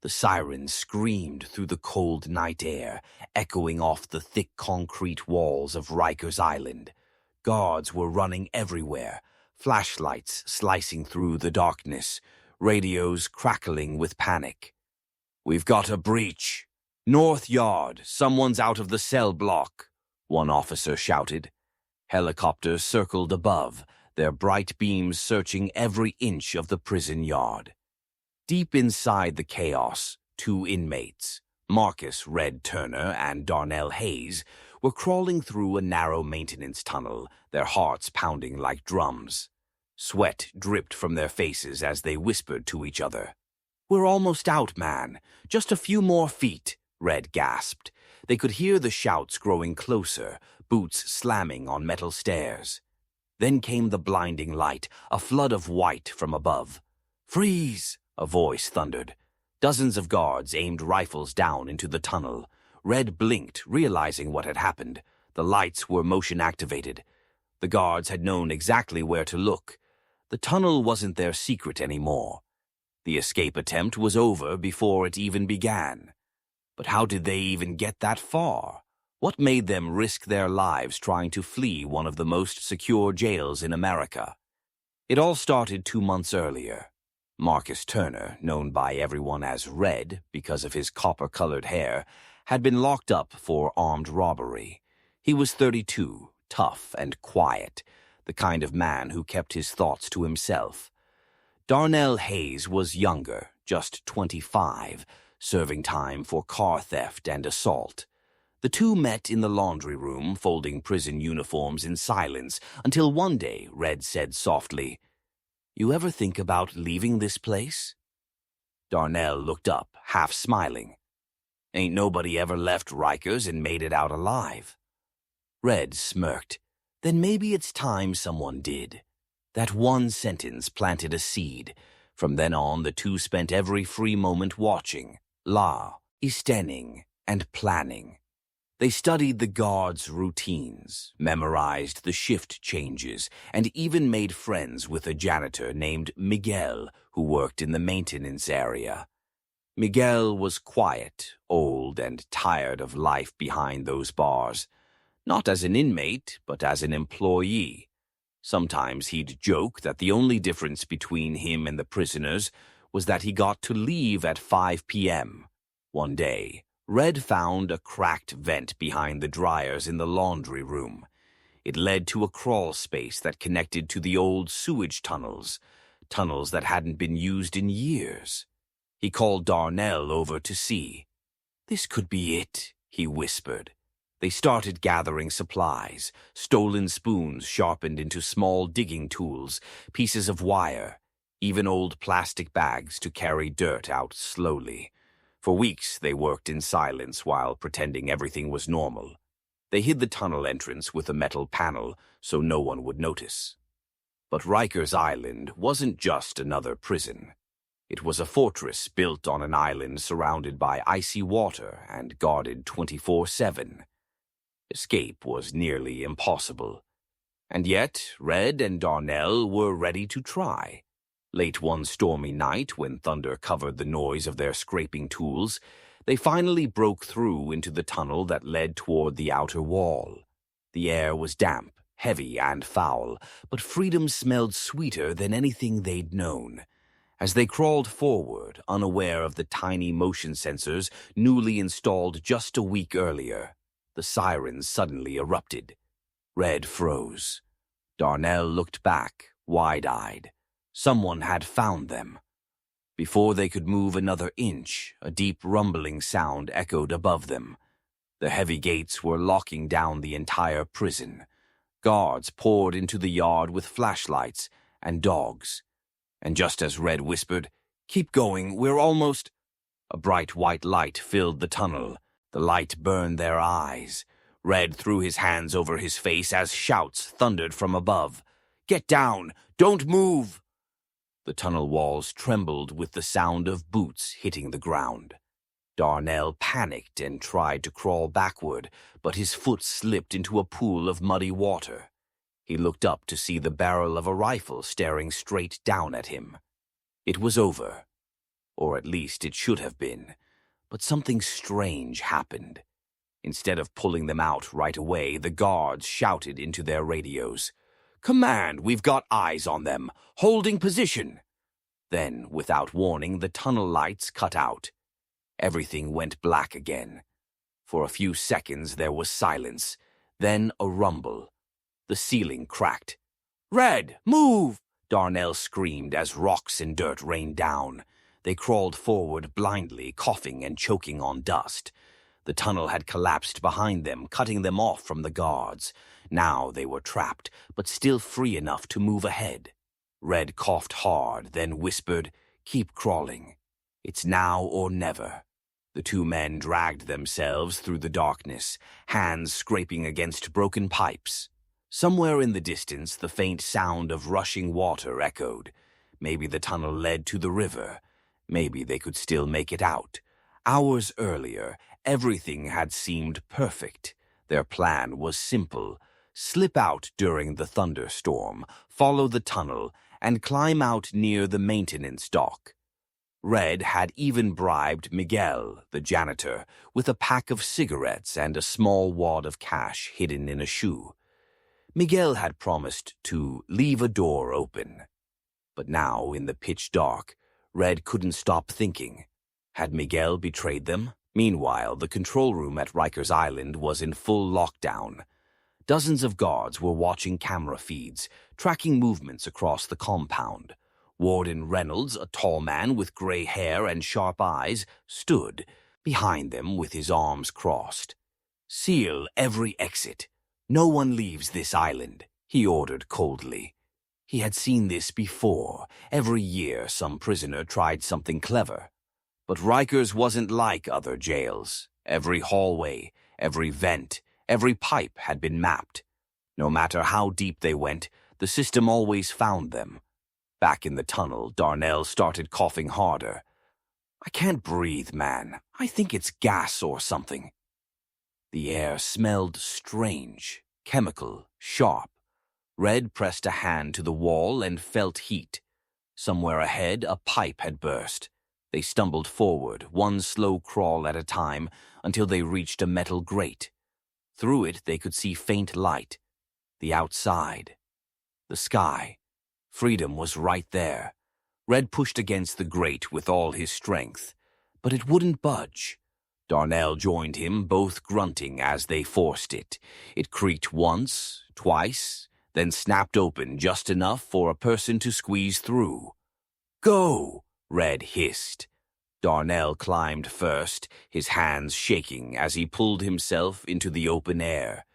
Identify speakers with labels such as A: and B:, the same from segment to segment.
A: The sirens screamed through the cold night air, echoing off the thick concrete walls of Rikers Island. Guards were running everywhere, flashlights slicing through the darkness, radios crackling with panic. "We've got a breach. North Yard, someone's out of the cell block," one officer shouted. Helicopters circled above, their bright beams searching every inch of the prison yard. Deep inside the chaos, two inmates, Marcus "Red" Turner and Darnell Hayes, were crawling through a narrow maintenance tunnel, their hearts pounding like drums. Sweat dripped from their faces as they whispered to each other. "We're almost out, man. Just a few more feet," Red gasped. They could hear the shouts growing closer, boots slamming on metal stairs. Then came the blinding light, a flood of white from above. "Freeze!" a voice thundered. Dozens of guards aimed rifles down into the tunnel. Red blinked, realizing what had happened. The lights were motion-activated. The guards had known exactly where to look. The tunnel wasn't their secret anymore. The escape attempt was over before it even began. But how did they even get that far? What made them risk their lives trying to flee one of the most secure jails in America? It all started 2 months earlier. Marcus Turner, known by everyone as Red because of his copper-colored hair, had been locked up for armed robbery. He was 32, tough and quiet, the kind of man who kept his thoughts to himself. Darnell Hayes was younger, just 25, serving time for car theft and assault. The two met in the laundry room, folding prison uniforms in silence, until one day Red said softly, "You ever think about leaving this place?" Darnell looked up, half smiling. "Ain't nobody ever left Rikers and made it out alive." Red smirked. "Then maybe it's time someone did." That one sentence planted a seed. From then on, the two spent every free moment watching, listening, and planning. They studied the guards' routines, memorized the shift changes, and even made friends with a janitor named Miguel who worked in the maintenance area. Miguel was quiet, old, and tired of life behind those bars. Not as an inmate, but as an employee. Sometimes he'd joke that the only difference between him and the prisoners was that he got to leave at 5 p.m. One day, Red found a cracked vent behind the dryers in the laundry room. It led to a crawl space that connected to the old sewage tunnels that hadn't been used in years. He called Darnell over to see. "This could be it," he whispered. They started gathering supplies, stolen spoons sharpened into small digging tools, pieces of wire, even old plastic bags to carry dirt out slowly. For weeks, they worked in silence while pretending everything was normal. They hid the tunnel entrance with a metal panel so no one would notice. But Rikers Island wasn't just another prison. It was a fortress built on an island surrounded by icy water and guarded 24/7. Escape was nearly impossible. And yet, Red and Darnell were ready to try. Late one stormy night, when thunder covered the noise of their scraping tools, they finally broke through into the tunnel that led toward the outer wall. The air was damp, heavy, and foul, but freedom smelled sweeter than anything they'd known. As they crawled forward, unaware of the tiny motion sensors newly installed just a week earlier, the sirens suddenly erupted. Red froze. Darnell looked back, wide-eyed. Someone had found them. Before they could move another inch, a deep rumbling sound echoed above them. The heavy gates were locking down the entire prison. Guards poured into the yard with flashlights and dogs. And just as Red whispered, "Keep going, we're almost—" a bright white light filled the tunnel. The light burned their eyes. Red threw his hands over his face as shouts thundered from above. "Get down! Don't move!" The tunnel walls trembled with the sound of boots hitting the ground. Darnell panicked and tried to crawl backward, but his foot slipped into a pool of muddy water. He looked up to see the barrel of a rifle staring straight down at him. It was over. or at least it should have been. But something strange happened. Instead of pulling them out right away, the guards shouted into their radios, "Command, we've got eyes on them. Holding position." Then, without warning, the tunnel lights cut out. Everything went black again. For a few seconds there was silence, then a rumble. The ceiling cracked. "Red, move!" Darnell screamed as rocks and dirt rained down. They crawled forward blindly, coughing and choking on dust. The tunnel had collapsed behind them, cutting them off from the guards. Now they were trapped, but still free enough to move ahead. Red coughed hard, then whispered, "Keep crawling. It's now or never." The two men dragged themselves through the darkness, hands scraping against broken pipes. Somewhere in the distance, the faint sound of rushing water echoed. Maybe the tunnel led to the river. Maybe they could still make it out. Hours earlier, everything had seemed perfect. Their plan was simple. Slip out during the thunderstorm, follow the tunnel, and climb out near the maintenance dock. Red had even bribed Miguel, the janitor, with a pack of cigarettes and a small wad of cash hidden in a shoe. Miguel had promised to leave a door open. But now, in the pitch dark, Red couldn't stop thinking. Had Miguel betrayed them? Meanwhile, the control room at Rikers Island was in full lockdown. Dozens of guards were watching camera feeds, tracking movements across the compound. Warden Reynolds, a tall man with gray hair and sharp eyes, stood behind them with his arms crossed. "Seal every exit. No one leaves this island," he ordered coldly. He had seen this before. Every year some prisoner tried something clever. But Rikers wasn't like other jails. Every hallway, every vent, every pipe had been mapped. No matter how deep they went, the system always found them. Back in the tunnel, Darnell started coughing harder. "I can't breathe, man. I think it's gas or something." The air smelled strange, chemical, sharp. Red pressed a hand to the wall and felt heat. Somewhere ahead, a pipe had burst. They stumbled forward, one slow crawl at a time, until they reached a metal grate. Through it, they could see faint light. The outside. The sky. Freedom was right there. Red pushed against the grate with all his strength, but it wouldn't budge. Darnell joined him, both grunting as they forced it. It creaked once, twice, then snapped open just enough for a person to squeeze through. "Go!" Red hissed. Darnell climbed first, his hands shaking as he pulled himself into the open air.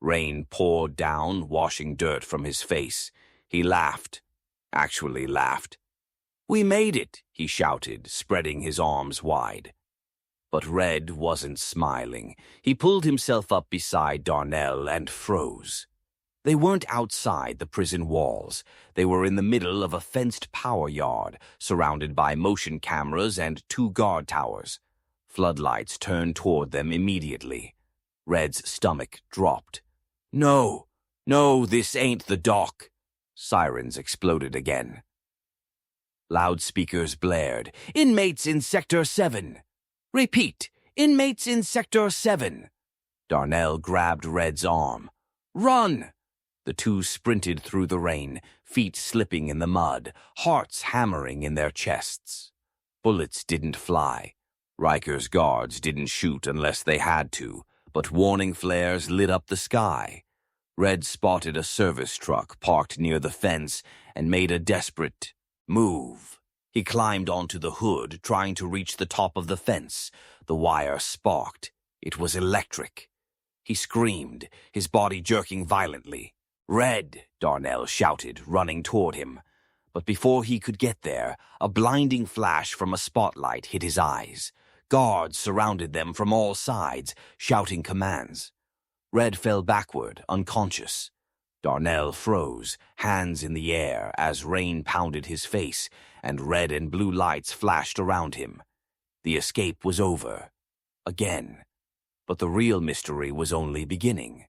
A: Rain poured down, washing dirt from his face. He laughed. Actually laughed. "We made it," he shouted, spreading his arms wide. But Red wasn't smiling. He pulled himself up beside Darnell and froze. They weren't outside the prison walls. They were in the middle of a fenced power yard, surrounded by motion cameras and 2 guard towers. Floodlights turned toward them immediately. Red's stomach dropped. No, this ain't the dock." Sirens exploded again. Loudspeakers blared. "Inmates in Sector 7. Repeat, inmates in Sector 7. Darnell grabbed Red's arm. "Run!" The two sprinted through the rain, feet slipping in the mud, hearts hammering in their chests. Bullets didn't fly. Rikers guards didn't shoot unless they had to, but warning flares lit up the sky. Red spotted a service truck parked near the fence and made a desperate move. He climbed onto the hood, trying to reach the top of the fence. The wire sparked. It was electric. He screamed, his body jerking violently. "Red!" Darnell shouted, running toward him. But before he could get there, a blinding flash from a spotlight hit his eyes. Guards surrounded them from all sides, shouting commands. Red fell backward, unconscious. Darnell froze, hands in the air, as rain pounded his face, and red and blue lights flashed around him. The escape was over. Again. But the real mystery was only beginning.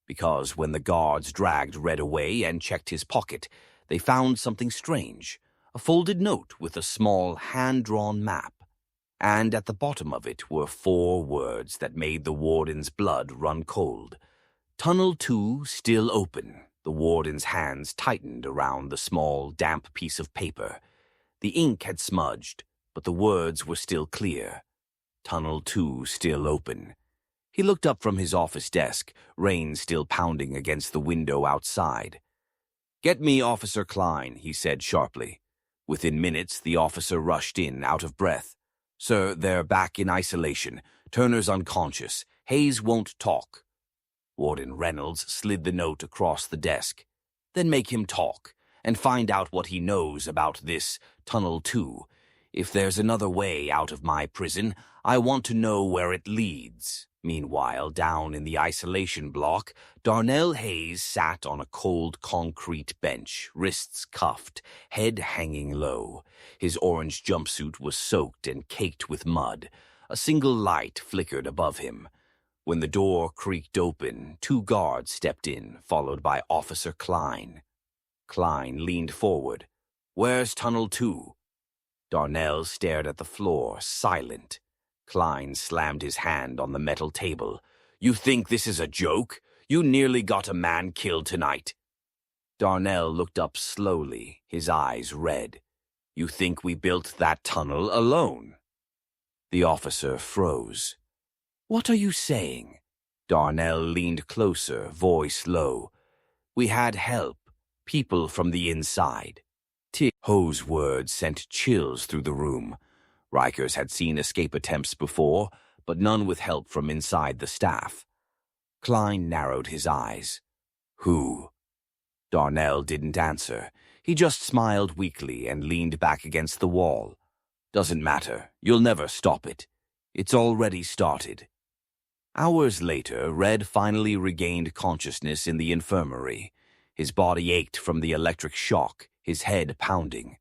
A: Because when the guards dragged Red away and checked his pocket, they found something strange. a folded note with a small hand-drawn map, and at the bottom of it were 4 words that made the warden's blood run cold. Tunnel 2 still open. The warden's hands tightened around the small, damp piece of paper. The ink had smudged, but the words were still clear. Tunnel 2 still open. He looked up from his office desk, rain still pounding against the window outside. "Get me Officer Klein," he said sharply. Within minutes, the officer rushed in, out of breath. "Sir, they're back in isolation. Turner's unconscious. Hayes won't talk." Warden Reynolds slid the note across the desk. "Then make him talk, and find out what he knows about this Tunnel 2. If there's another way out of my prison, I want to know where it leads." Meanwhile, down in the isolation block, Darnell Hayes sat on a cold concrete bench, wrists cuffed, head hanging low. His orange jumpsuit was soaked and caked with mud. A single light flickered above him. When the door creaked open, 2 guards stepped in, followed by Officer Klein. Klein leaned forward. "Where's Tunnel 2? Darnell stared at the floor, silent. Klein slammed his hand on the metal table. "You think this is a joke? You nearly got a man killed tonight." Darnell looked up slowly, his eyes red. "You think we built that tunnel alone?" The officer froze. "What are you saying?" Darnell leaned closer, voice low. "We had help, people from the inside." Ho's words sent chills through the room. Rikers had seen escape attempts before, but none with help from inside the staff. Klein narrowed his eyes. "Who?" Darnell didn't answer. He just smiled weakly and leaned back against the wall. "Doesn't matter. You'll never stop it. It's already started." Hours later, Red finally regained consciousness in the infirmary. His body ached from the electric shock, his head pounding.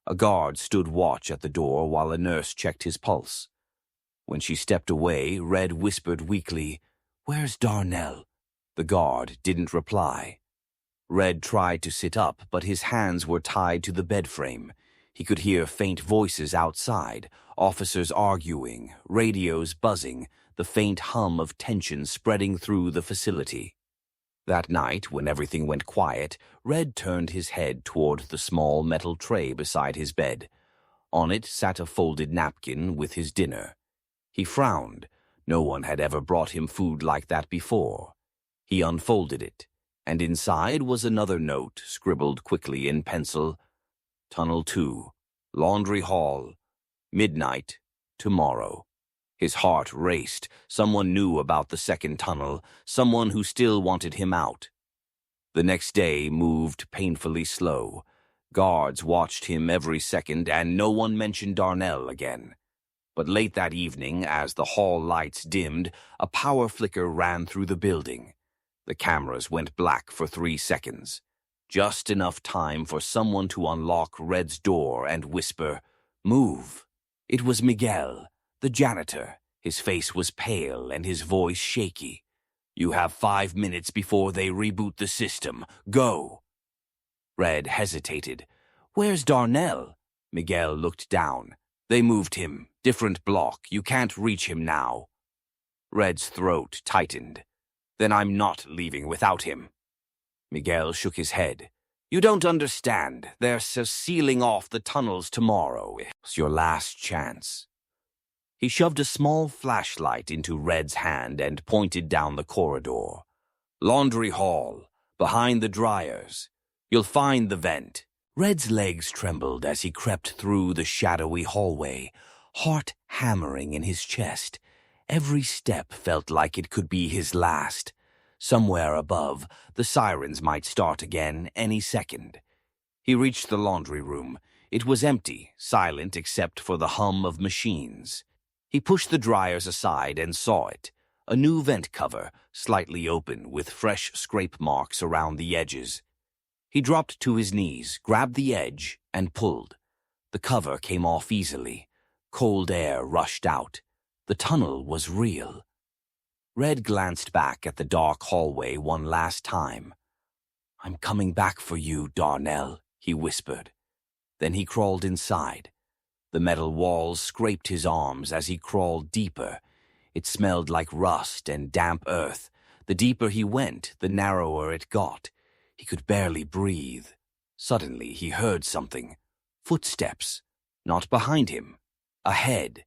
A: A guard stood watch at the door while a nurse checked his pulse. When she stepped away, Red whispered weakly, "Where's Darnell?" The guard didn't reply. Red tried to sit up, but his hands were tied to the bed frame. He could hear faint voices outside, officers arguing, radios buzzing, the faint hum of tension spreading through the facility. That night, when everything went quiet, Red turned his head toward the small metal tray beside his bed. On it sat a folded napkin with his dinner. He frowned. No one had ever brought him food like that before. He unfolded it, and inside was another note scribbled quickly in pencil. "Tunnel 2, Laundry Hall, midnight, tomorrow." His heart raced. Someone knew about the second tunnel, someone who still wanted him out. The next day moved painfully slow. Guards watched him every second, and no one mentioned Darnell again. But late that evening, as the hall lights dimmed, a power flicker ran through the building. The cameras went black for 3 seconds. Just enough time for someone to unlock Red's door and whisper, "Move." It was Miguel, the janitor. His face was pale and his voice shaky. "You have 5 minutes before they reboot the system. Go." Red hesitated. "Where's Darnell?" Miguel looked down. "They moved him. Different block. You can't reach him now." Red's throat tightened. "Then I'm not leaving without him." Miguel shook his head. "You don't understand. They're sealing off the tunnels tomorrow. It's your last chance." He shoved a small flashlight into Red's hand and pointed down the corridor. "Laundry hall, behind the dryers. You'll find the vent." Red's legs trembled as he crept through the shadowy hallway, heart hammering in his chest. Every step felt like it could be his last. Somewhere above, the sirens might start again any second. He reached the laundry room. It was empty, silent except for the hum of machines. He pushed the dryers aside and saw it. A new vent cover, slightly open, with fresh scrape marks around the edges. He dropped to his knees, grabbed the edge, and pulled. The cover came off easily. Cold air rushed out. The tunnel was real. Red glanced back at the dark hallway one last time. "I'm coming back for you, Darnell," he whispered. Then he crawled inside. The metal walls scraped his arms as he crawled deeper. It smelled like rust and damp earth. The deeper he went, the narrower it got. He could barely breathe. Suddenly he heard something. Footsteps. Not behind him. Ahead.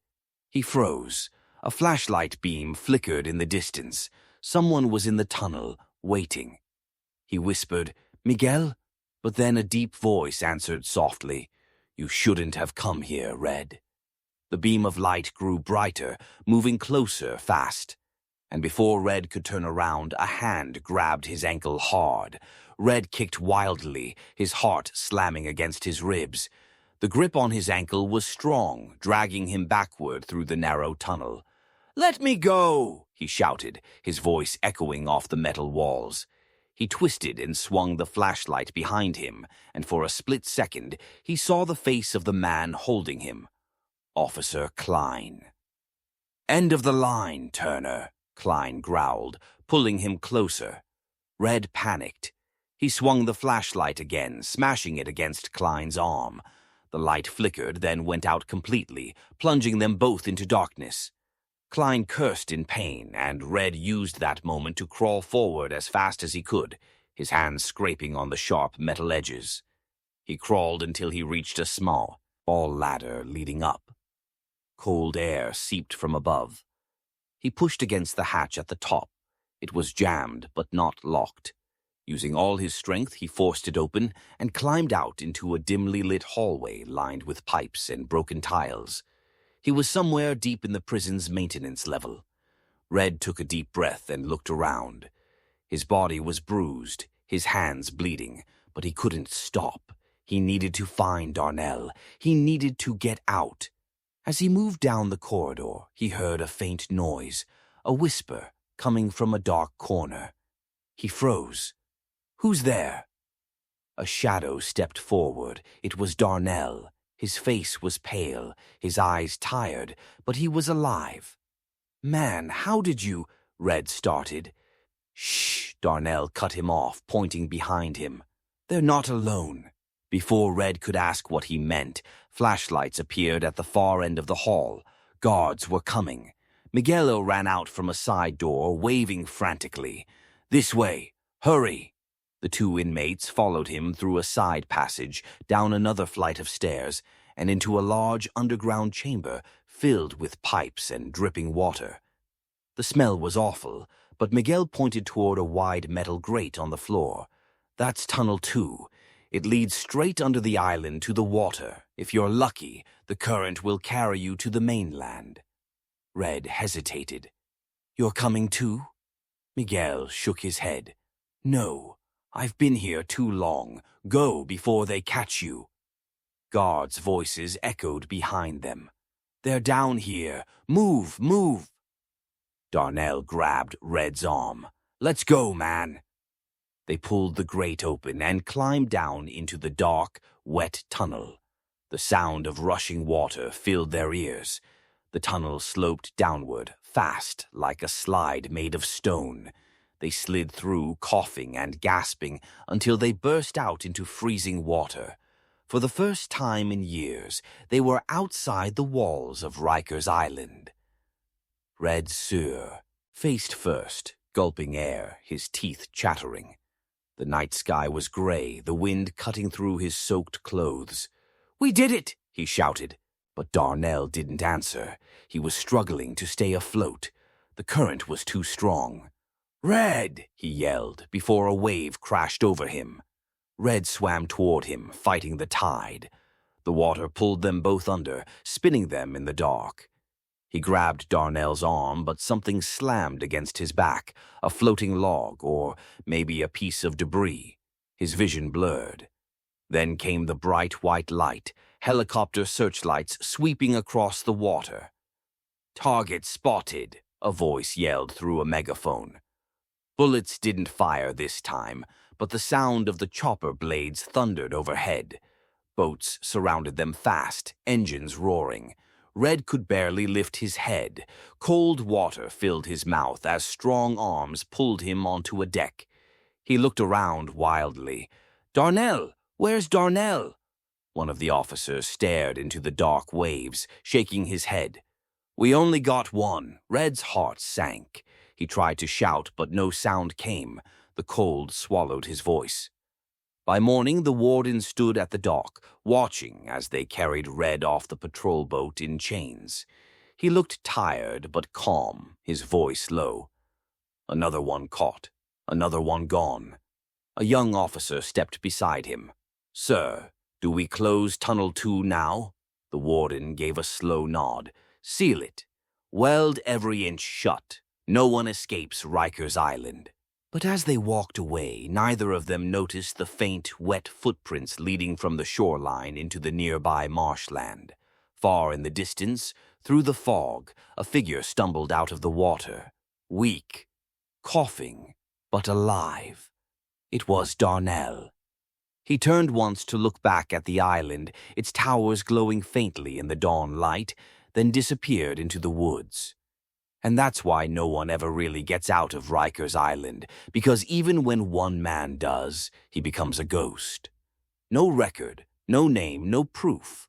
A: He froze. A flashlight beam flickered in the distance. Someone was in the tunnel, waiting. He whispered, "Miguel?" But then a deep voice answered softly, "You shouldn't have come here, Red." The beam of light grew brighter, moving closer fast. And before Red could turn around, a hand grabbed his ankle hard. Red kicked wildly, his heart slamming against his ribs. The grip on his ankle was strong, dragging him backward through the narrow tunnel. "Let me go!" he shouted, his voice echoing off the metal walls. He twisted and swung the flashlight behind him, and for a split second he saw the face of the man holding him. Officer Klein. "End of the line, Turner," Klein growled, pulling him closer. Red panicked. He swung the flashlight again, smashing it against Klein's arm. The light flickered, then went out completely, plunging them both into darkness. Klein cursed in pain, and Red used that moment to crawl forward as fast as he could, his hands scraping on the sharp metal edges. He crawled until he reached a small ladder leading up. Cold air seeped from above. He pushed against the hatch at the top. It was jammed, but not locked. Using all his strength, he forced it open and climbed out into a dimly lit hallway lined with pipes and broken tiles. He was somewhere deep in the prison's maintenance level. Red took a deep breath and looked around. His body was bruised, his hands bleeding, but he couldn't stop. He needed to find Darnell. He needed to get out. As he moved down the corridor, he heard a faint noise, a whisper coming from a dark corner. He froze. "Who's there?" A shadow stepped forward. It was Darnell. His face was pale, his eyes tired, but he was alive. "Man, how did you—" Red started. "Shh," Darnell cut him off, pointing behind him. "They're not alone." Before Red could ask what he meant, flashlights appeared at the far end of the hall. Guards were coming. Miguelo ran out from a side door, waving frantically. "This way! Hurry!" The two inmates followed him through a side passage, down another flight of stairs, and into a large underground chamber filled with pipes and dripping water. The smell was awful, but Miguel pointed toward a wide metal grate on the floor. "That's Tunnel 2. It leads straight under the island to the water. If you're lucky, the current will carry you to the mainland." Red hesitated. "You're coming too?" Miguel shook his head. "No. I've been here too long. Go before they catch you." Guards' voices echoed behind them. "They're down here. Move, move." Darnell grabbed Red's arm. "Let's go, man." They pulled the grate open and climbed down into the dark, wet tunnel. The sound of rushing water filled their ears. The tunnel sloped downward, fast, like a slide made of stone. They slid through, coughing and gasping, until they burst out into freezing water. For the first time in years, they were outside the walls of Rikers Island. Red Sur faced first, gulping air, his teeth chattering. The night sky was gray, the wind cutting through his soaked clothes. "We did it!" he shouted. But Darnell didn't answer. He was struggling to stay afloat. The current was too strong. "Red!" he yelled, before a wave crashed over him. Red swam toward him, fighting the tide. The water pulled them both under, spinning them in the dark. He grabbed Darnell's arm, but something slammed against his back, a floating log or maybe a piece of debris. His vision blurred. Then came the bright white light, helicopter searchlights sweeping across the water. "Target spotted," a voice yelled through a megaphone. Bullets didn't fire this time, but the sound of the chopper blades thundered overhead. Boats surrounded them fast, engines roaring. Red could barely lift his head. Cold water filled his mouth as strong arms pulled him onto a deck. He looked around wildly. "Darnell! Where's Darnell?" One of the officers stared into the dark waves, shaking his head. "We only got one." Red's heart sank. He tried to shout, but no sound came. The cold swallowed his voice. By morning, the warden stood at the dock, watching as they carried Red off the patrol boat in chains. He looked tired but calm, his voice low. "Another one caught, another one gone." A young officer stepped beside him. "Sir, do we close Tunnel 2 now?" The warden gave a slow nod. "Seal it. Weld every inch shut. No one escapes Rikers Island." But as they walked away, neither of them noticed the faint, wet footprints leading from the shoreline into the nearby marshland. Far in the distance, through the fog, a figure stumbled out of the water. Weak, coughing, but alive. It was Darnell. He turned once to look back at the island, its towers glowing faintly in the dawn light, then disappeared into the woods. And that's why no one ever really gets out of Rikers Island, because even when one man does, he becomes a ghost. No record, no name, no proof.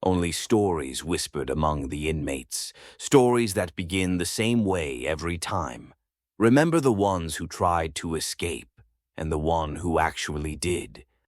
A: Only stories whispered among the inmates, stories that begin the same way every time. Remember the ones who tried to escape, and the one who actually did.